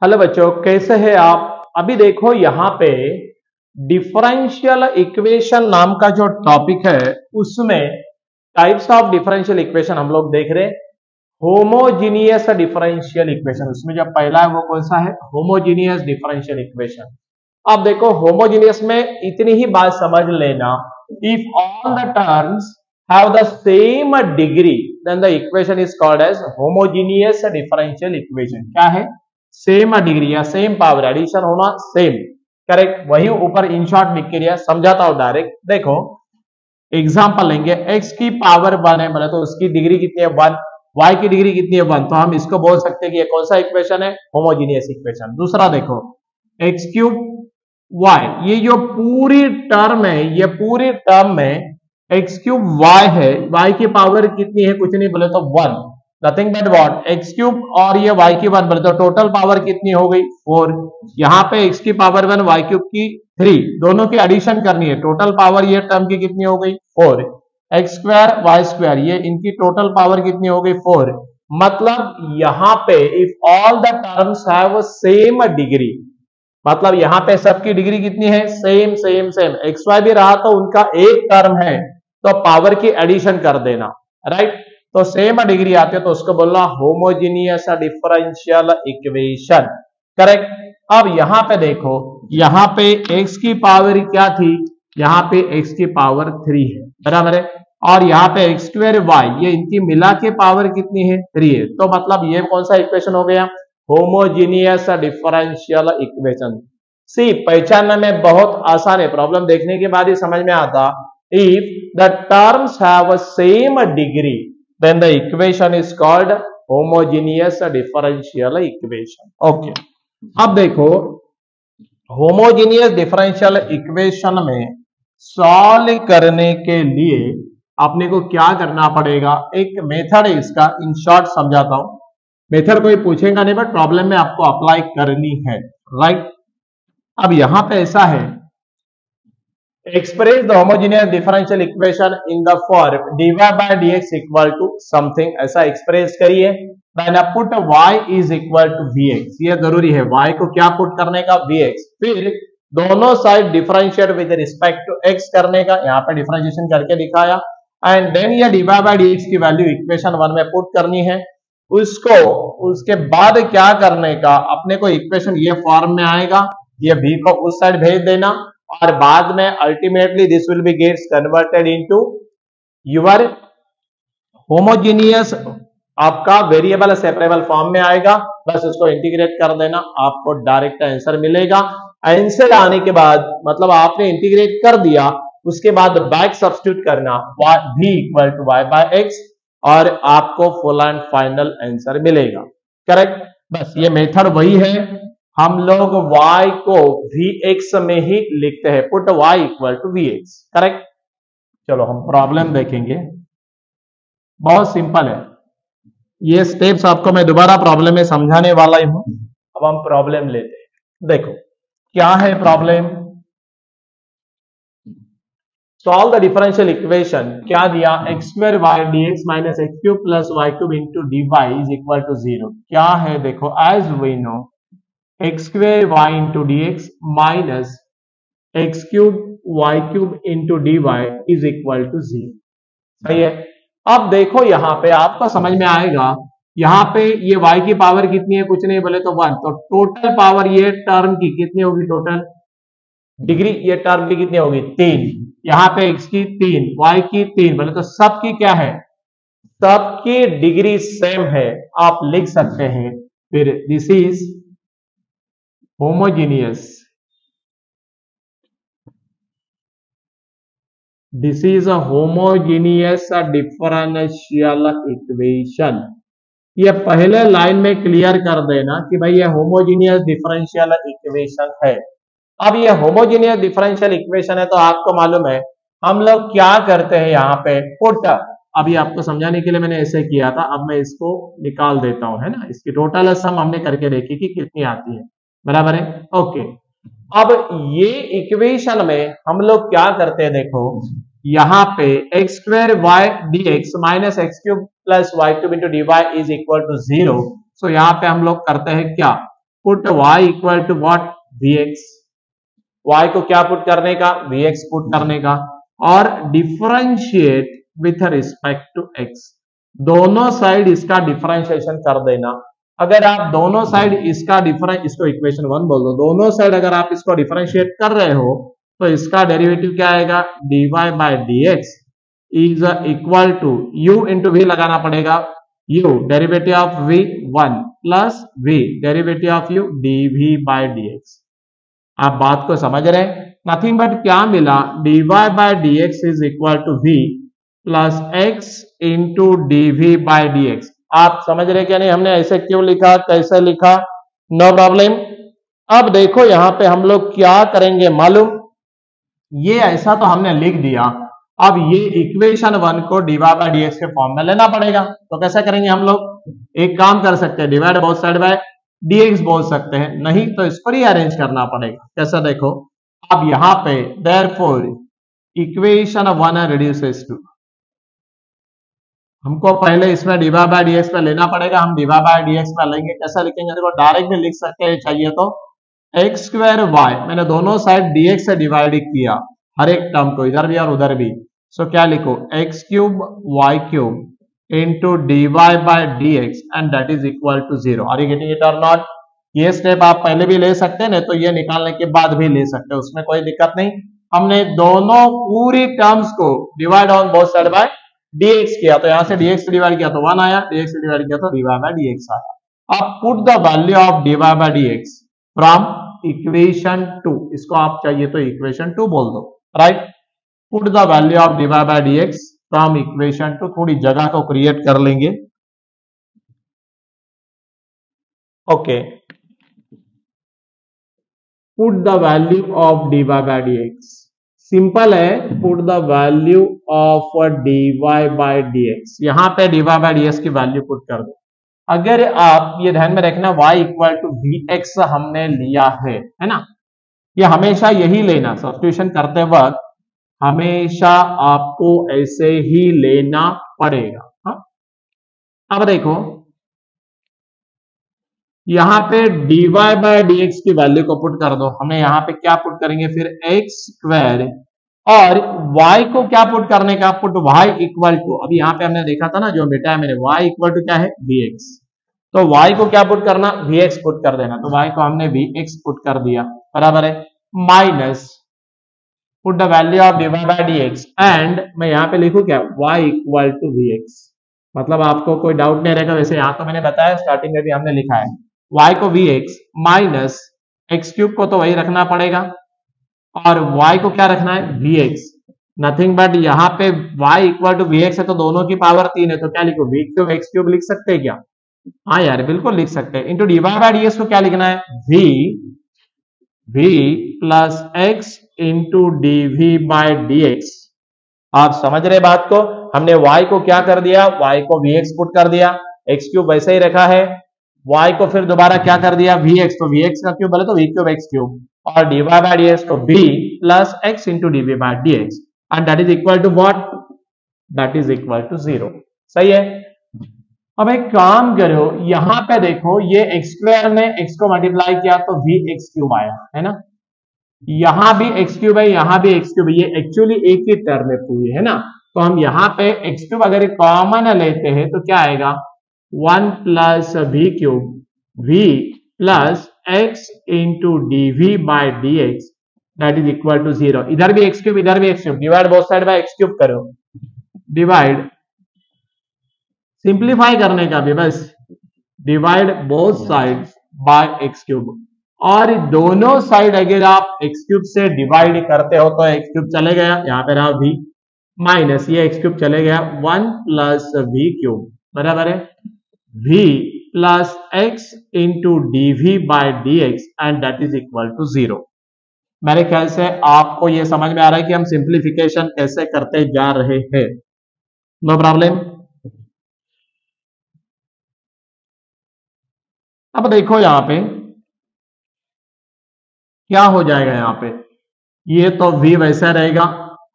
Hello बच्चों, कैसे हैं आप। अभी देखो यहाँ पे डिफरेंशियल इक्वेशन नाम का जो टॉपिक है उसमें टाइप्स ऑफ डिफरेंशियल इक्वेशन हम लोग देख रहे हैं। होमोजीनियस डिफरेंशियल इक्वेशन उसमें जो पहला है वो कौन सा है, होमोजीनियस डिफरेंशियल इक्वेशन। अब देखो होमोजीनियस में इतनी ही बात समझ लेना, if all the terms have the same degree then the equation is called as homogeneous differential equation. क्या है, सेम डिग्री या सेम पावर, एडिशन होना सेम, करेक्ट। वही ऊपर इन शॉर्ट लिख के दिया, समझाता हूं डायरेक्ट। देखो एग्जांपल लेंगे, x की पावर 1 है बोले तो उसकी डिग्री कितनी है 1, y की डिग्री कितनी है 1, तो हम इसको बोल सकते हैं कि ये कौन सा इक्वेशन है, होमोजीनियस इक्वेशन। दूसरा देखो एक्स क्यूब वाई, ये जो पूरी टर्म है, ये पूरी टर्म में एक्स क्यूब वाई है, वाई की पावर कितनी है, कुछ नहीं बोले तो 1, nothing but what x cube, और ये वाई की 1 बोले तो टोटल पावर कितनी हो गई 4। यहाँ पे एक्स की पावर 1 वाई क्यूब की 3, दोनों की एडिशन करनी है, टोटल पावर ये टर्म की कितनी हो गई 4। एक्स स्क्वायर वाई स्क्वायर, ये इनकी टोटल पावर कितनी हो गई 4। मतलब यहाँ पे if all the terms have same degree, मतलब यहाँ पे सबकी डिग्री कितनी है, same same same. X Y भी रहा तो उनका एक टर्म है तो पावर की एडिशन कर देना, राइट। तो सेम डिग्री आते हो तो उसको बोलना होमोजीनियस डिफरेंशियल इक्वेशन, करेक्ट। अब यहां पे देखो, यहां पे x की पावर क्या थी, यहां पे x की पावर 3 है, बराबर है। और यहाँ पे एक्स स्क्वायर वाई, ये इनकी मिला के पावर कितनी है 3 है। तो मतलब ये कौन सा इक्वेशन हो गया, होमोजीनियस डिफरेंशियल इक्वेशन। सी पहचानने में बहुत आसान है, प्रॉब्लम देखने के बाद ही समझ में आता। If the terms have same degree then the equation is called homogeneous differential equation. Okay, अब देखो होमोजीनियस डिफरेंशियल इक्वेशन में सॉल्व करने के लिए आपने को क्या करना पड़ेगा, एक मेथड है इसका, इन शॉर्ट समझाता हूं। मेथड कोई पूछेगा नहीं बट प्रॉब्लम में आपको अप्लाई करनी है, राइट। अब यहां पे ऐसा है, express the homogeneous differential equation in the form dy by dx equal to something, ऐसा एक्सप्रेस करिए। then put y is equal to vx, ये जरूरी है, y को क्या पुट करने का vx, फिर दोनों side differentiate with respect to x करने का, यहाँ पे डिफरेंशिएशन करके दिखाया। एंड देन ये dy by dx की वैल्यू इक्वेशन 1 में पुट करनी है उसको। उसके बाद क्या करने का, अपने को इक्वेशन ये फॉर्म में आएगा, ये v को उस साइड भेज देना, और बाद में ultimately this will be gets converted into your homogeneous, आपका वेरिएबल सेपरेबल फॉर्म में आएगा। बस उसको इंटीग्रेट कर देना, आपको डायरेक्ट आंसर मिलेगा। आंसर आने के बाद मतलब आपने इंटीग्रेट कर दिया, उसके बाद बैक सब्स्टिट्यूट करना v equal to Y by X, और आपको फुल एंड फाइनल आंसर मिलेगा, करेक्ट। बस ये मेथड वही है, हम लोग y को vx में ही लिखते हैं, put y equal to vx, correct. चलो हम प्रॉब्लम देखेंगे, बहुत सिंपल है ये स्टेप्स, आपको मैं दोबारा प्रॉब्लम में समझाने वाला ही हूं। अब हम प्रॉब्लम लेते हैं, देखो क्या है problem. Solve the differential equation, क्या दिया, x square y d x minus x cube plus y cube into d y is equal to 0। क्या है देखो, as we know x square y into d x minus x cube y cube into d y is equal to 0, सही है। अब देखो यहाँ पे आपको समझ में आएगा, यहाँ पे ये y की पावर कितनी है, कुछ नहीं बोले तो 1, तो टोटल पावर ये टर्म की कितनी होगी, टोटल डिग्री ये टर्म की कितनी होगी 3। यहाँ पे x की 3, y की 3 बोले तो सबकी क्या है, सबकी डिग्री सेम है, आप लिख सकते हैं। फिर this is homogeneous, this is a homogeneous differential equation। ये पहले लाइन में क्लियर कर देना कि भाई ये होमोजीनियस डिफरेंशियल इक्वेशन है। अब ये होमोजीनियस डिफरेंशियल इक्वेशन है तो आपको मालूम है हम लोग क्या करते हैं, यहाँ पे पुट, अभी आपको समझाने के लिए मैंने ऐसे किया था, अब मैं इसको निकाल देता हूं, है ना। इसकी टोटल सम हमने करके देखी कि कितनी आती है, बराबर है, ओके। अब ये इक्वेशन में हम लोग क्या करते हैं, देखो यहाँ पे x square y d x minus x cube plus y cube into d y is equal to 0। So यहाँ पे हम लोग करते हैं क्या, put y equal to what, vx, y को क्या पुट करने का, vx पुट करने का, और differentiate with respect to x, दोनों साइड इसका डिफरेंशिएशन कर देना। अगर आप दोनों साइड इसका इसको इक्वेशन 1 बोल दो, दोनों साइड अगर आप इसको डिफरेंशिएट कर रहे हो तो इसका डेरिवेटिव क्या आएगा, dy by dx is equal to u into v लगाना पड़ेगा, u derivative of v 1 plus v derivative of u dv by dx। आप बात को समझ रहे हैं, नथिंग बट क्या मिला, dy by dx is equal to v plus x into dv by dx। आप समझ रहे क्या नहीं, हमने ऐसे क्यों लिखा, कैसे लिखा, नो प्रॉब्लम। अब देखो यहां पे हम लोग क्या करेंगे मालूम, ये ऐसा तो हमने लिख दिया, अब ये इक्वेशन 1 को dy बाय dx के फॉर्म में लेना पड़ेगा। तो कैसे करेंगे हम लोग, एक काम कर सकते हैं, divide both side bye dx बोल सकते हैं, नहीं तो इसको रीअरेंज करना पड़ेगा। कैसे देखो, अब यहां पे देयरफॉर इक्वेशन 1 रिड्यूसेस टू, हमको पहले इसमें dy बाय dx पे लेना पड़ेगा, हम dy बाय dx पे लेंगे। कैसे लिखेंगे, देखो डायरेक्ट भी लिख सकते हैं चाहिए तो, एक्स स्क्वायर वाई, मैंने दोनों साइड dx से डिवाइड किया हर एक टर्म को, इधर भी और उधर भी, सो क्या लिखो, x cube y cube into dy by dx and that is equal to 0। Are you getting it or not. ये स्टेप आप पहले भी ले सकते हैं, नहीं तो ये निकालने के बाद भी ले सकते हैं, उसमें कोई दिक्कत नहीं। हमने दोनों पूरी टर्म्स को divide on both side bye dx किया, तो यहां से dx से डिवाइड किया तो 1 आया, dx से डिवाइड किया तो dy बाय dx आया। अब put the value of dy by dx from equation 2, इसको आप चाहिए तो इक्वेशन 2 बोल दो, right. Put the value of dy by dx from equation 2, थोड़ी जगह को क्रिएट कर लेंगे, okay. Put the value of dy by dx, simple है, put the value of dy by dx, यहां पे dy बाय dx की वैल्यू पुट कर दो। अगर आप ये ध्यान में रखना y इक्वल टू vx हमने लिया है ना, ये हमेशा यही लेना, सब्स्टिट्यूशन करते वक्त हमेशा आपको ऐसे ही लेना पड़ेगा। हाँ? अब देखो यहां पे dy बाय dx की वैल्यू को पुट कर दो, हमें यहां पे क्या पुट करेंगे फिर, एक्स स्क्वायर, और y को क्या पुट करने का, पुट y इक्वल टू, अभी यहां पे हमने देखा था ना जो बेटा है मैंने, y इक्वल टू क्या है, vx, तो y को क्या पुट करना, vx पुट कर देना, तो y को हमने vx पुट कर दिया, बराबर है, minus put the value of dy by dx and मैं यहां पे लिखूं क्या, y इक्वल टू vx, मतलब आपको कोई डाउट नहीं रहेगा, वैसे यहां तो मैंने बताया स्टार्टिंग में भी हमने लिखा है, y को vx माइनस एक्स क्यूब को तो वही रखना पड़ेगा, और y को क्या रखना है, vx, नथिंग बट यहां पे y इक्वल टू vx है तो दोनों की पावर 3 है, तो क्या लिखो, v क्यूब x क्यूब लिख सकते हैं क्या, हाँ यार बिल्कुल लिख सकते हैं, इंटू dy बाय dx को क्या लिखना है, v plus x into dv by dx। आप समझ रहे बात को, हमने y को क्या कर दिया, y को vx पुट कर दिया, x क्यूब वैसे ही रखा है, y को फिर दोबारा क्या कर दिया, vx, तो vx का क्यूब बोले तो v क्यूब x क्यूब, और dy बाय dx तो v plus x into dv by dx and that is equal to what, that is equal to 0। सही है। अब एक काम करो, यहां पे देखो ये एक्स स्क्वायर ने x को मल्टीप्लाई किया तो vx क्यूब आया है ना, यहां भी x क्यूब है, यहां भी x क्यूब है, ये एक्चुअली एक ही टर्म है पूरी, है ना, तो हम यहां पे x क्यूब अगर कॉमन लेते हैं तो क्या आएगा, 1 plus v cube, v plus x into dv by dx that is equal to 0। इधर भी x क्यूब, इधर भी x cube, divide both side by x cube करो, डिवाइड सिंप्लीफाई करने का भी बस, divide both sides by x cube, और दोनों साइड अगर आप x क्यूब से डिवाइड करते हो तो x क्यूब चले गया, यहां पे रहा v, माइनस ये x क्यूब चले गया, 1 प्लस v क्यूब बराबर है v plus x into dv by dx and that is equal to 0। मेरे ख्याल से आपको ये समझ में आ रहा है कि हम सिंप्लीफिकेशन कैसे करते जा रहे हैं, नो प्रॉब्लम। अब देखो यहां पे क्या हो जाएगा, यहां पे ये तो v वैसा रहेगा।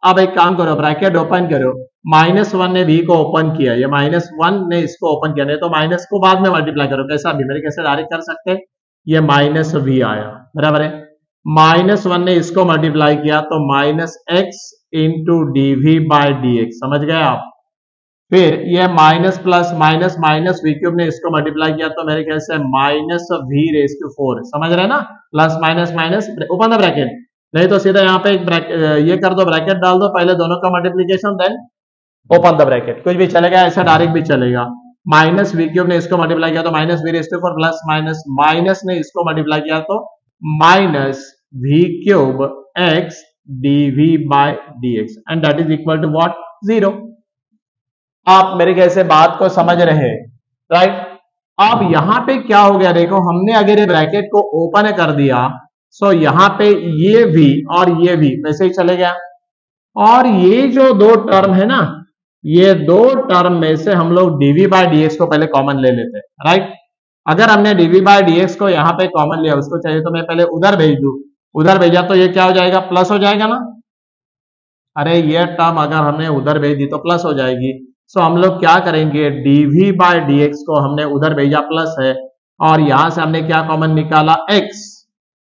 अब एक काम करो, ब्रैकेट ओपन करो, -1 ने v को ओपन किया, ये -1 ने इसको ओपन किया, नहीं तो माइनस को बाद में मल्टीप्लाई करो, कैसा भी, मेरे कैसे डायरेक्ट कर सकते हैं, ये माइनस वी आया, बराबर है। -1 ने इसको मल्टीप्लाई किया तो -x into dv by d x, समझ गए आप। फिर ये minus plus minus minus v cube ने इसको मल्टीप्लाई किया तो मेरे ख्याल से -v⁴, समझ रहे हैं ना, plus minus minus open the bracket, नहीं तो सीधा यहाँ पे एक ये कर दो, ब्रैकेट डाल दो, पहले दोनों का multiplication then open the bracket, कुछ भी चलेगा, ऐसा डायरेक्ट भी चलेगा। माइनस वी क्यूब ने इसको मल्टीप्लाई किया तो -v⁴, प्लस माइनस माइनस ने इसको मल्टीप्लाई किया तो -v³ x dv by dx and that is equal to what, 0। आप मेरे कैसे बात को समझ रहे हैं, राइट। अब यहां पे क्या हो गया, देखो हमने अगर ये ब्रैकेट को ओपन कर दिया सो यहां पे ये v और ये v वैसे ही चले गया, और ये जो दो टर्म है ना, ये दो टर्म में से हम लोग dv बाय dx को पहले कॉमन ले लेते हैं, राइट। अगर हमने dv बाय dx को यहाँ पे कॉमन लिया, उसको चाहिए तो मैं पहले उधर भेज दूं, उधर भेजा तो ये क्या हो जाएगा, प्लस हो जाएगा ना। अरे ये टर्म अगर हमने उधर भेज दी तो प्लस हो जाएगी, सो हम लोग क्या करेंगे, dv बाय dx को हमने उधर भेजा प्लस है, और यहां से हमने क्या कॉमन निकाला, x,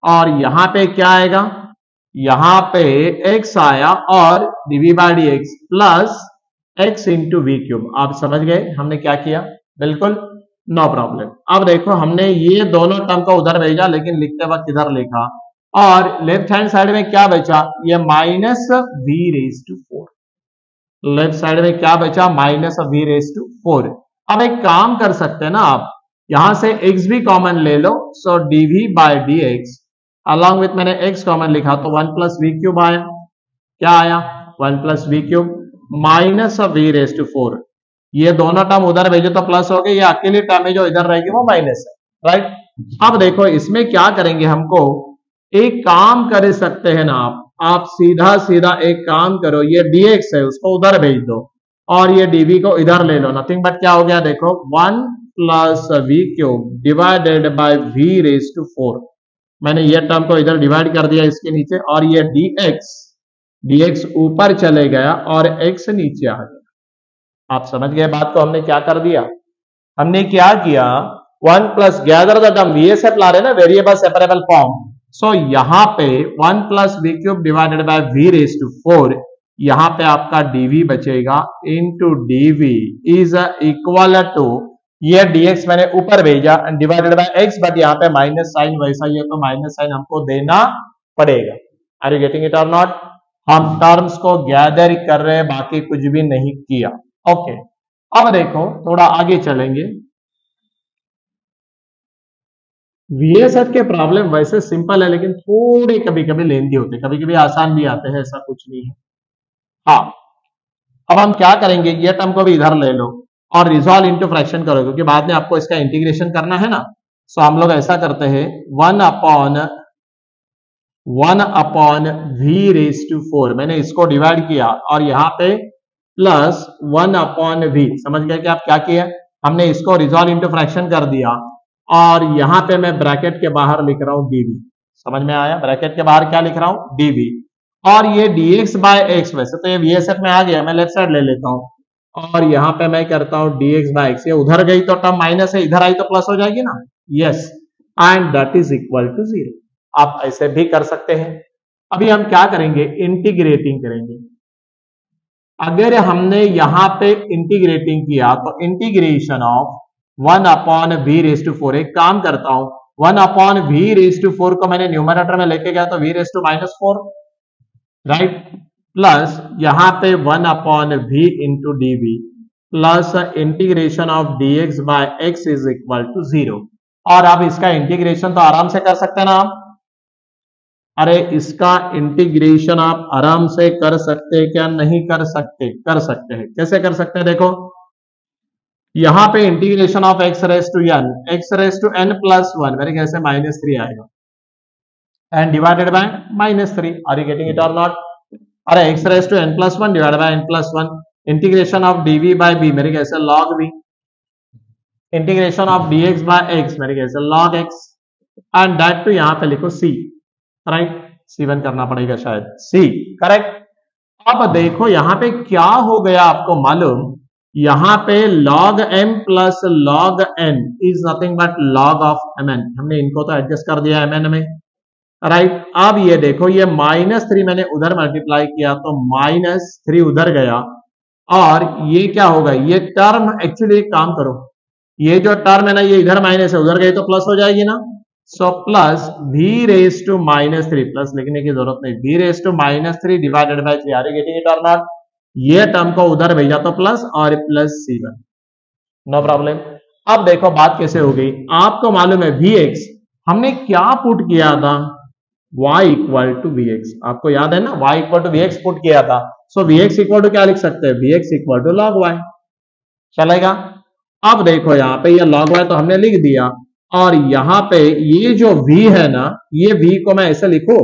और यहां पे क्या आएगा, यहां पे x आया और dv by dx plus x into v³। आप समझ गए हमने क्या किया, बिल्कुल नो प्रॉब्लम। अब देखो हमने ये दोनों टर्म को उधर भेजा, लेकिन लिखते वक्त इधर लिखा, और लेफ्ट हैंड साइड में क्या बचा, ये -v⁴, लेफ्ट साइड में क्या बचा, -v⁴। अब एक काम कर सकते हैं ना आप, यहां से x भी कॉमन ले लो, so dv by dx along with मैंने x कॉमन लिखा तो 1 + v³ आया, क्या आया, 1 + v³ -v⁴। ये दोनों टर्म उधर भेजो तो प्लस हो गए, ये अकेली टर्म है जो इधर रहेगी वो माइनस है, राइट। अब देखो इसमें क्या करेंगे, हमको एक काम कर सकते हैं ना आप सीधा सीधा एक काम करो, ये dx है उसको उधर भेज दो, और ये dv को इधर ले लो, नथिंग बट क्या हो गया, देखो 1 + v³ डिवाइडेड बाय v⁴। मैंने ये टर्म को इधर डिवाइड कर दिया इसके नीचे, और ये dx ऊपर चले गया और x नीचे आ गया। आप समझ गए बात को, हमने क्या कर दिया, हमने क्या किया, 1 plus gather the term, VSF ला रहे ना, वेरिएबल सेपरेबल फॉर्म, सो यहां पे 1 + v³ डिवाइडेड बाय v⁴, यहां पे आपका dv बचेगा into dv is equal to, ये dx मैंने ऊपर भेजा डिवाइडेड बाय x, बट यहाँ पे माइनस साइन वैसा ही है तो माइनस साइन हमको देना पड़ेगा। Are you getting it or not. हम टर्म्स को गैदर कर रहे हैं, बाकी कुछ भी नहीं किया, ओके। अब देखो थोड़ा आगे चलेंगे, VSF के प्रॉब्लम वैसे सिंपल है लेकिन थोड़े कभी कभी लेंदी होते, कभी कभी आसान भी आते हैं, ऐसा कुछ नहीं है। हाँ, अब हम क्या करेंगे, ये टर्म को भी इधर ले लो और रिजॉल्व इनटू फ्रैक्शन करो, क्योंकि बाद में आपको इसका इंटीग्रेशन करना है ना। सो हम लोग ऐसा करते हैं 1 अपॉन v⁴, मैंने इसको डिवाइड किया और यहाँ पे प्लस 1 अपॉन v, समझ गए कि आप क्या किया, हमने इसको रिजॉल्व इनटू फ्रैक्शन कर दिया, और यहां पे मैं ब्रैकेट के बाहर लिख रहा हूं dv, समझ में आया, ब्रैकेट के बाहर क्या लिख रहा हूं, dv, और ये dx बाय x, वैसे तो ये VSF में आ गया, मैं लेफ्ट साइड ले लेता हूं, और यहां पे मैं करता हूं dx बाय x, ये उधर गई तो टर्म माइनस है, इधर आई तो प्लस हो जाएगी ना, yes, and that is equal to 0। आप ऐसे भी कर सकते हैं। अभी हम क्या करेंगे, इंटीग्रेटिंग करेंगे। अगर हमने यहां पे इंटीग्रेटिंग किया तो इंटीग्रेशन ऑफ 1 अपॉन v⁴, एक काम करता हूं, 1 अपॉन v⁴ को मैंने न्यूमरेटर में लेके गया तो v⁴, राइट, प्लस यहां पे 1 upon v into dv plus integration of dx by x is equal to 0। और अब इसका इंटीग्रेशन तो आराम से कर सकते हैं ना आप, अरे इसका इंटीग्रेशन आप आराम से कर सकते हैं, क्या नहीं कर सकते, कर सकते हैं। कैसे कर सकते हैं, देखो यहां पे integration of x raise to n plus 1, मेरे कैसे -3 आएगा, and divided by -3। Are you getting it or not. अरे x raise to n plus 1 divided by n plus 1, integration of dv by b, मेरे कैसे log v, integration of dx by x, मेरे कैसे log x, and that too यहां पे लिखो c, right, C1 करना पड़ेगा शायद, C, करेक्ट। अब देखो यहां पे क्या हो गया आपको मालूम, यहां पे log m plus log n is nothing but log of mn। हमने इनको तो एडजस्ट कर दिया mn में, राइट। अब ये देखो, ये -3 मैंने उधर मल्टीप्लाई किया तो -3 उधर गया, और ये क्या होगा, ये टर्म एक्चुअली एक काम करो, ये जो टर्म है ना, ये इधर माइनस है, उधर गई तो प्लस हो जाएगी ना। So plus v raise to -3, plus लिखने की जरूरत नहीं, v raise to -3 divided by 3। Are you getting it or not? ये टर्म को उधर भेजा तो प्लस, और प्लस c1, नो प्रॉब्लम। अब देखो बात कैसे हो गई, आपको मालूम है vx हमने क्या पुट किया था, y इक्वल टू vx, आपको याद है ना, y equal to vx put किया था। सो vx इक्वल टू क्या लिख सकते हैं, vx equal to log y, चलेगा। अब देखो यहाँ पे ये log y तो हमने लिख दिया, और यहाँ पे ये जो v है ना, ये v को मैं ऐसे लिखू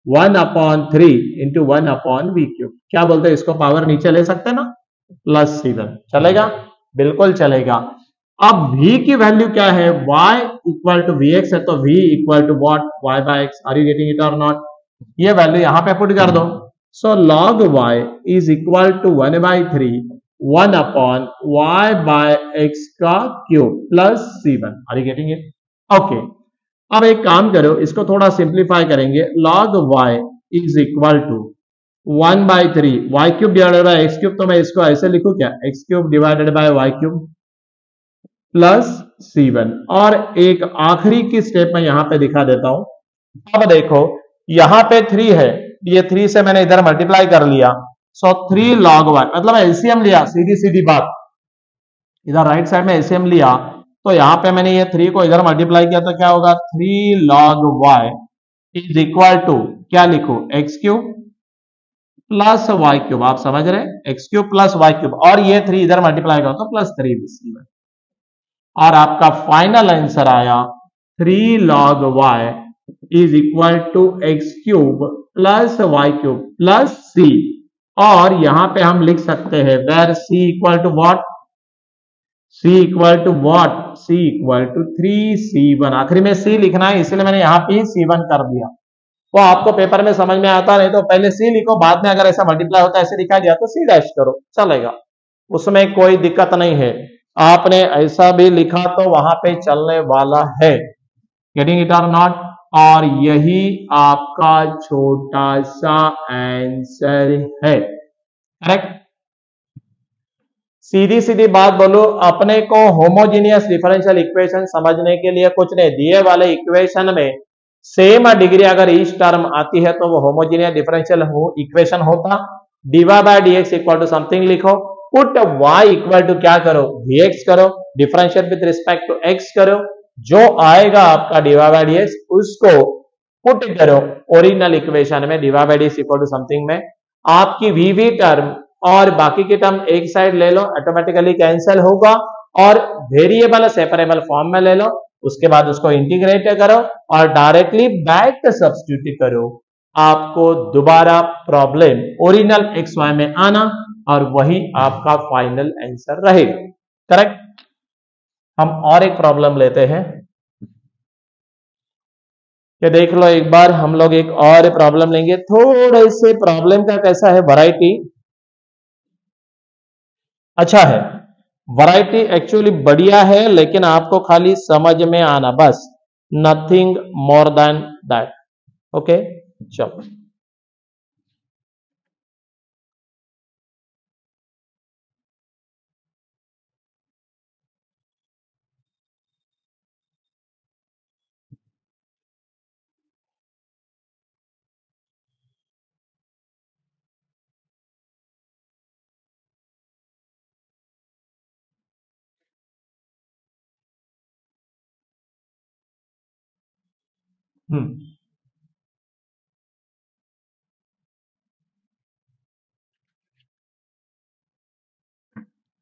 1/3 इंटू 1/v क्यूब, क्या बोलते हैं, इसको पावर नीचे ले सकते हैं ना, प्लस c1, चलेगा, बिल्कुल चलेगा। अब v की वैल्यू क्या है, y इक्वल टू vx है, तो v equal to what, y by x। Are you getting it or not? ये वैल्यू यहां पे पुट कर दो। So log y is equal to 1/3 1/y by x का cube plus c1। Are you getting it? Okay, अब एक काम करो, इसको थोड़ा सिंप्लीफाई करेंगे। log y is equal to 1/3 y cube divided by x cube, तो मैं इसको ऐसे लिखूं क्या, x cube divided by y cube plus c1। और एक आखिरी की स्टेप में यहां पे दिखा देता हूं। अब देखो यहां पे 3 है, ये 3 से मैंने इधर मल्टीप्लाई कर लिया, सो 3 log y, मतलब एलसीएम लिया, सीधी सीधी बात, इधर राइट साइड में एलसीएम लिया, तो यहां पे मैंने ये 3 को इधर मल्टीप्लाई किया, तो क्या होगा, 3 log y is equal to, क्या लिखो, x cube plus y cube, आप समझ रहे, x cube plus y cube, और ये 3 इधर मल्टीप्लाई करो तो प्लस 3 और आपका फाइनल आंसर आया 3 log y is equal to x cube plus y cube plus c। और यहां पे हम लिख सकते हैं where c equal to what, c equal to what, c equal to 3c1। आखिरी में c लिखना है, इसलिए मैंने यहां पे c1 कर दिया। वो आपको पेपर में समझ में आता नहीं तो पहले c लिखो, बाद में अगर ऐसा मल्टीप्लाई होता है ऐसे दिखाई दिया तो c डैश करो, चलेगा, उसमें कोई दिक्कत नहीं है। आपने ऐसा भी लिखा तो वहां पे चलने वाला है, गेटिंग इट और नॉट? और यही आपका छोटा सा आंसर है, करेक्ट। सीधी सीधी बात बोलो, अपने को होमोजीनियस डिफरेंशियल इक्वेशन समझने के लिए कुछ नहीं, दिए वाले इक्वेशन में सेम डिग्री अगर ईच टर्म आती है तो वो होमोजीनियस डिफरेंशियल इक्वेशन होता। dy by dx equal to something लिखो, पुट y इक्वल टू क्या करो, vx करो, differentiate with respect to x करो, जो आएगा आपका dy बाय dx उसको पुट करो ओरिजिनल इक्वेशन में, dy by dx equal to something में, आपकी v टर्म और बाकी की टर्म एक साइड ले लो, ऑटोमेटिकली कैंसिल होगा, और वेरिएबल सेपरेबल फॉर्म में ले लो, उसके बाद उसको इंटीग्रेट करो और डायरेक्टली बैक सब्स्टिट्यूट करो, आपको दोबारा प्रॉब्लम ओरिजिनल एक्स वाई में आना, और वही आपका फाइनल आंसर रहेगा, करेक्ट। हम और एक प्रॉब्लम लेते हैं, ये देख लो एक बार, हम लोग एक और प्रॉब्लम लेंगे। थोड़े से प्रॉब्लम का कैसा है, वैरायटी अच्छा है, वैरायटी एक्चुअली बढ़िया है, लेकिन आपको खाली समझ में आना बस, nothing more than that, okay. चलो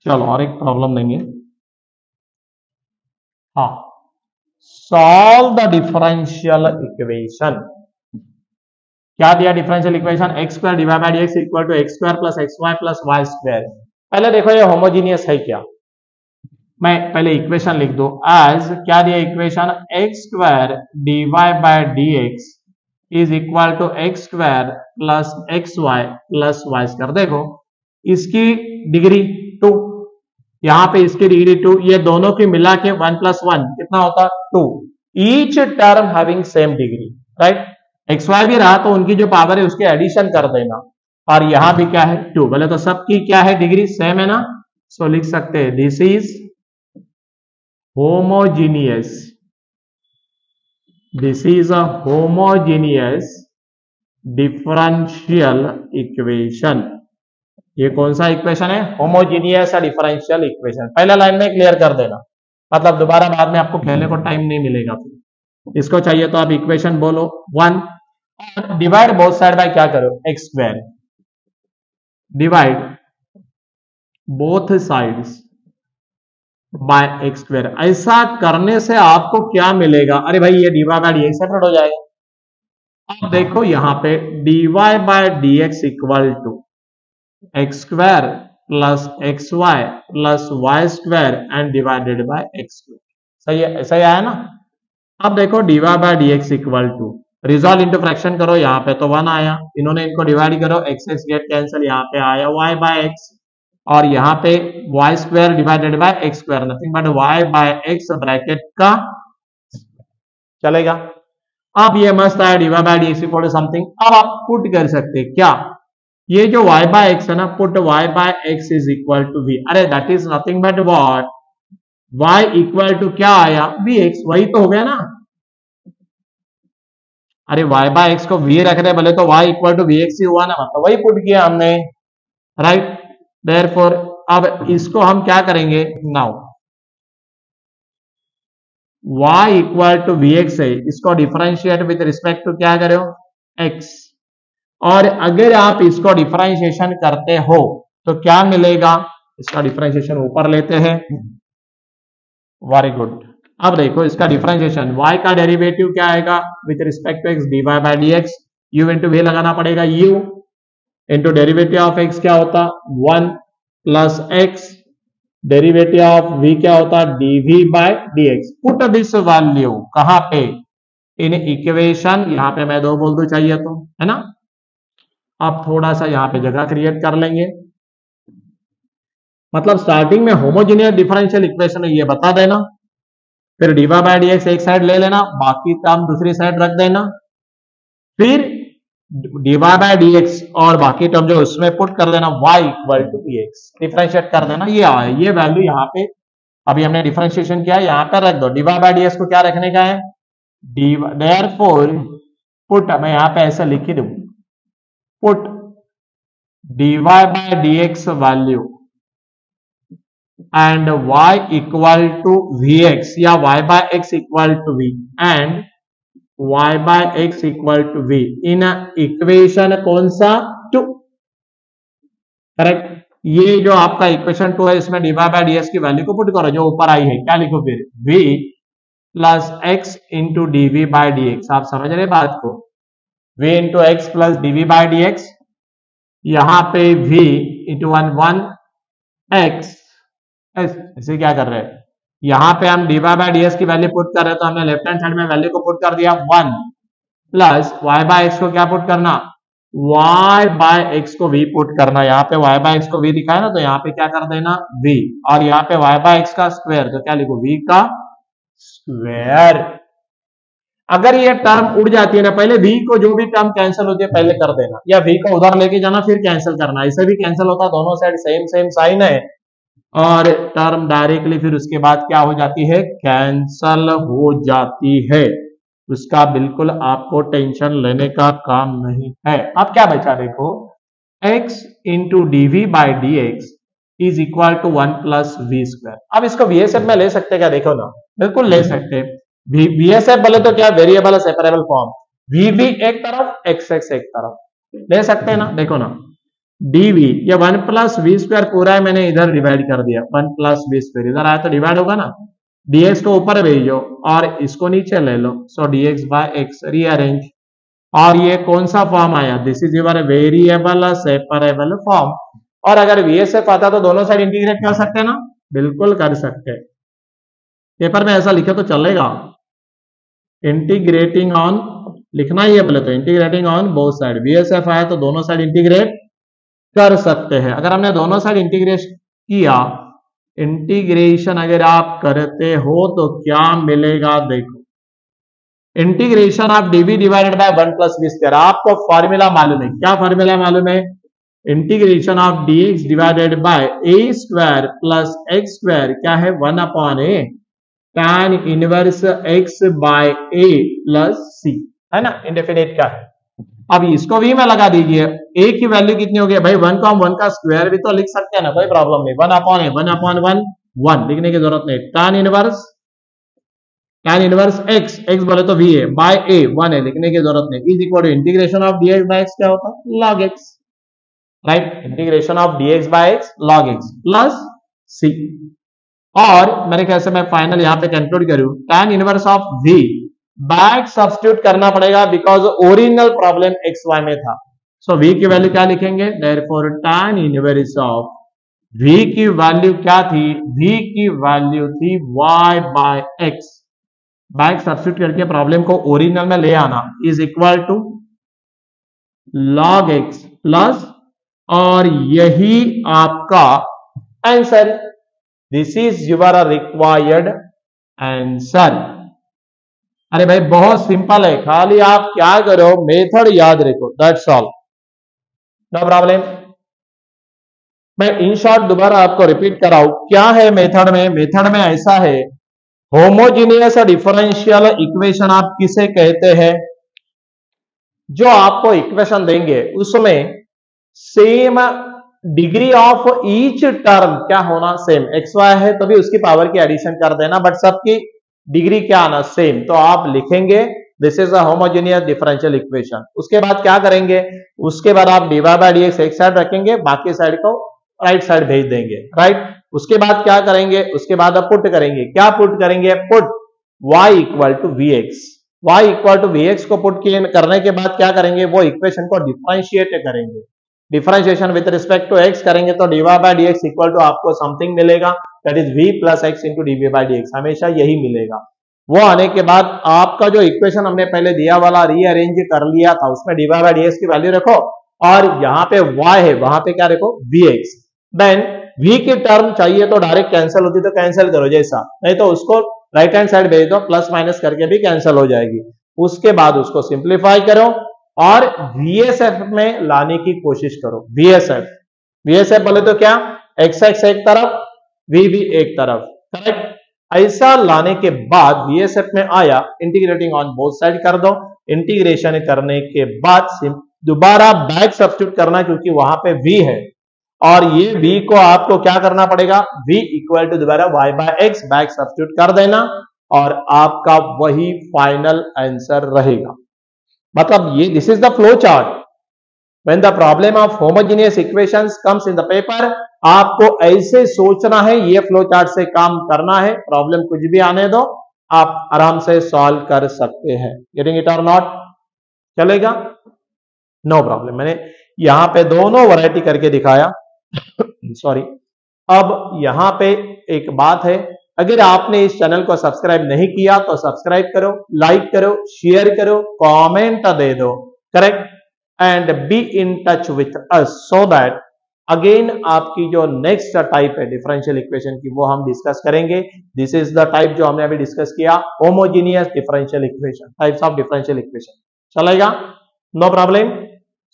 चलो और एक प्रॉब्लम लेंगे। हाँ, सॉल्व द डिफरेंशियल इक्वेशन। क्या दिया differential equation, x square divide by x equal to x square plus x y plus y square. पहले देखो ये होमोजीनियस है क्या, मैं पहले इक्वेशन लिख दो, एज क्या दिया equation, x square dy by d x is equal to x square plus x y plus y square. देखो इसकी डिग्री 2, यहाँ पे इसकी डिग्री 2, ये दोनों की मिला के 1 + 1 कितना होता 2, each term having same degree, right. X Y भी रहा तो उनकी जो पावर है उसके एडिशन कर देना, और यहां भी क्या है 2, बोले तो सबकी क्या है डिग्री सेम है ना, सो लिख सकते हैं this is homogeneous, this is a homogeneous differential equation. ये कौन सा इक्वेशन है, होमोजीनियस डिफरेंशियल इक्वेशन। पहला लाइन में क्लियर कर देना, मतलब दोबारा बाद में आपको कहने को टाइम नहीं मिलेगा। इसको चाहिए तो आप इक्वेशन बोलो 1, डिवाइड बोथ साइड बाय क्या करो x², divide both sides bye x²। ऐसा करने से आपको क्या मिलेगा, अरे भाई ये dy बाय dx सेपरेट हो जाएगा। अब देखो यहां पे dy by dx equal to x² plus xy plus y² and divided by x²। सही है, ऐसा ही आया ना। अब देखो dy by dx equal to, resolve into fraction करो, यहाँ पे तो 1 आया, इन्होंने इनको डिवाइड करो, x गेट कैंसिल, यहाँ पे आया y बाय x, और यहाँ पे y² divided by x², nothing but y by x bracket का चलेगा। अब ये मस्त आया dy by dx equal to something. अब आप पुट कर सकते हैं क्या, ये जो y बाय x है ना, put y by x is equal to v, अरे that is nothing but what, y equal to क्या आया vx, वही तो हो गया ना। अरे y बाय x को v रख रहे बोले तो y इक्वल टू vx ही हुआ ना, मतलब वही पुट किया हमने, राइट। देयरफॉर अब इसको हम क्या करेंगे, now y equal to vx है, इसको डिफरेंशिएट विद रिस्पेक्ट टू क्या करे हो x, और अगर आप इसको डिफरेंशिएशन करते हो तो क्या मिलेगा, इसका डिफरेंशिएशन ऊपर लेते हैं, वेरी गुड। अब देखो इसका डिफरेंशिएशन, y का डेरिवेटिव क्या आएगा with respect to x, dy by dx, u into v लगाना पड़ेगा, u into derivative of x क्या होता 1 plus x, derivative of v क्या होता dv by dx। Put this value कहां पे, इन इक्वेशन, यहां पे मैं 2 बोल दूं चाहिए तो, है ना। आप थोड़ा सा यहां पे जगह क्रिएट कर लेंगे, मतलब स्टार्टिंग में होमोजेनियस डिफरेंशियल इक्वेशन है ये बता देना, फिर dy बाय dx एक साइड ले लेना, बाकी टर्म दूसरी साइड रख देना, फिर dy बाय dx और बाकी टर्म जो उसमें पुट कर देना y equal to vx, differentiate कर देना, ये आया ये वैल्यू यहाँ पे, अभी हमने डिफरेंशिएशन किया यहाँ पे रख दो, dy बाय dx को क्या रखने का है देयरफॉर पुट, मैं यहाँ पे ऐसा लिख ही दूं, put dy by dx value and y equal to vx या y by x equal to v and y by x equal to v in equation कौन सा 2, करेक्ट। ये जो आपका इक्वेशन 2 है इसमें dy by dx की वैल्यू को पुट करो जो ऊपर आई है, क्या लिखो फिर v plus x into dv by dx, आप समझ रहे बात को, v into x plus dv by dx, यहां पे v इंटू 1 x, ऐसे क्या कर रहे हैं, यहां पे हम dy बाय dx की वैल्यू पुट कर रहे हैं तो हमने लेफ्ट हैंड साइड में वैल्यू को पुट कर दिया 1 प्लस y बाय x को क्या पुट करना, y बाय x को v पुट करना, यहाँ पे y बाय x को v दिखा है ना, तो यहाँ पे क्या कर देना v, और यहाँ पे y बाय x का स्क्वायर, तो क्या लिखो v का स्क्वायर। अगर ये टर्म उड़ जाती है ना, पहले v को जो भी टर्म कैंसिल होती है पहले कर देना, या v को उधर लेके जाना फिर कैंसिल करना, ऐसे भी कैंसिल होता है, दोनों साइड सेम सेम साइन है, और टर्म डायरेक्टली फिर उसके बाद क्या हो जाती है कैंसल हो जाती है, उसका बिल्कुल आपको टेंशन लेने का काम नहीं है। अब क्या बचा देखो, x into dv by dx is equal to 1 plus v²। अब इसको VSF में ले सकते क्या, देखो ना, बिल्कुल ले सकते हैं। VSF बोले तो क्या वेरिएबल सेपरेबल फॉर्म, vv एक तरफ xx एक तरफ ले सकते हैं ना, देखो ना dv ये 1 प्लस v² पूरा है, मैंने इधर डिवाइड कर दिया, 1 प्लस v² इधर आया तो डिवाइड होगा ना, dx को ऊपर भेजो और इसको नीचे ले लो, सो dx बाय x रीअरेंज, और ये कौन सा फॉर्म आया, this is your variable separable form. और अगर VSF आता तो दोनों साइड इंटीग्रेट कर सकते हैं ना, बिल्कुल कर सकते हैं, पेपर में ऐसा लिखे तो चलेगा, इंटीग्रेटिंग ऑन लिखना ही है पहले तो, integrating on both side, VSF आया तो दोनों साइड इंटीग्रेट कर सकते हैं। अगर हमने दोनों साइड इंटीग्रेट किया इंटीग्रेशन अगर आप करते हो तो क्या मिलेगा, देखो integration of dv divided by 1 plus v square. आपको फॉर्मूला मालूम है, क्या फॉर्मूला मालूम है, integration of dx divided by a square plus x square क्या है, 1 upon a tan inverse x by a plus c, है ना, इंडेफिनिट का है। अब इसको भी में लगा दीजिए, a की वैल्यू कितनी हो गई भाई, 1 का हम 1 का स्क्वायर भी तो लिख सकते हैं ना, कोई प्रॉब्लम नहीं, 1 अपॉन ए, 1 अपॉन 1 1 लिखने की जरूरत नहीं, tan इनवर्स x बोले तो v है, बाय a 1 है, लिखने की जरूरत नहीं, is equal to integration of dx by x क्या होता है, log x, right, integration of dx by x log x plus c। और मेरे ख्याल से मैं फाइनल यहां पे कंक्लूड करूं, tan inverse of v back substitute करना पड़ेगा बिकॉज ओरिजिनल प्रॉब्लम xy में था, सो v की वैल्यू क्या लिखेंगे, therefore tan inverse of v की वैल्यू क्या थी, v की वैल्यू थी y by x, back substitute करके प्रॉब्लम को ओरिजिनल में ले आना, is equal to log x plus, और यही आपका answer, this is your required answer. अरे भाई बहुत सिंपल है, खाली आप क्या करो, मेथड याद रखो, दैट्स ऑल, नो प्रॉब्लम। मैं इन शॉर्ट दोबारा आपको रिपीट कराऊं, क्या है मेथड में, मेथड में ऐसा है, होमोजीनियस डिफरेंशियल इक्वेशन आप किसे कहते हैं, जो आपको इक्वेशन देंगे उसमें same degree of each term क्या होना, सेम, एक्स वाई है तो भी उसकी पावर की एडिशन कर देना, बट सबकी डिग्री क्या आना, सेम, तो आप लिखेंगे this is a homogeneous differential equation. उसके बाद क्या करेंगे, उसके बाद आप डीवाई बाय डीएक्स एक साइड रखेंगे, बाकी साइड को राइट साइड भेज देंगे, राइट। उसके बाद क्या करेंगे, उसके बाद आप पुट करेंगे, क्या पुट करेंगे, put y equal to v x, y equal to v x को पुट करने के बाद क्या करेंगे, वो इक्वेशन को डिफरेंशिएट करेंगे, differentiation with respect to x करेंगे तो d y by d x equal to आपको समथिंग मिलेगा, that is v plus x into d v by d x, हमेशा यही मिलेगा। वो आने के बाद आपका जो इक्वेशन हमने पहले दिया वाला रीअरेंज कर लिया था, उसमें डीवाई बाय डीएक्स की वैल्यू रखो, और यहाँ पे y है वहां पे क्या रखो, vx, देन v की टर्म चाहिए तो डायरेक्ट कैंसिल होती तो कैंसिल करो जैसा, नहीं तो उसको राइट हैंड साइड भेज दो, प्लस माइनस करके भी कैंसिल हो जाएगी। उसके बाद उसको सिंप्लीफाई करो और VSF में लाने की कोशिश करो, VSF बोले तो क्या, x एक तरफ, v भी एक तरफ, करेक्ट। ऐसा लाने के बाद VSF में आया, इंटीग्रेटिंग ऑन बोथ साइड कर दो, इंटीग्रेशन करने के बाद दोबारा बैक सब्स्टिट्यूट करना क्योंकि वहां पे v है, और ये v को आपको क्या करना पड़ेगा, v इक्वल टू दोबारा y by x, back substitute कर देना और आपका वही फाइनल आंसर रहेगा। मतलब ये this is the flow chart, when the problem of homogeneous equations comes in the paper, आपको ऐसे सोचना है, ये फ्लो चार्ट से काम करना है, प्रॉब्लम कुछ भी आने दो, आप आराम से सॉल्व कर सकते हैं। गेटिंग इट और नॉट, चलेगा, नो प्रॉब्लम। मैंने यहां पे दोनों वैरायटी करके दिखाया सॉरी। अब यहां पे एक बात है, अगर आपने इस चैनल को सब्सक्राइब नहीं किया तो सब्सक्राइब करो, लाइक करो, शेयर करो, कमेंट दे दो, correct, and be in touch with us so that again आपकी जो नेक्स्ट टाइप है डिफरेंशियल इक्वेशन की वो हम डिस्कस करेंगे। दिस इज द टाइप जो हमने अभी डिस्कस किया, homogeneous differential equation, types of differential equation, चलेगा, no problem.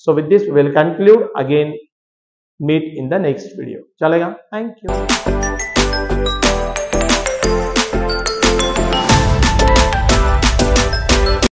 So with this will conclude, again meet in the next video, चलेगा, थैंक यू।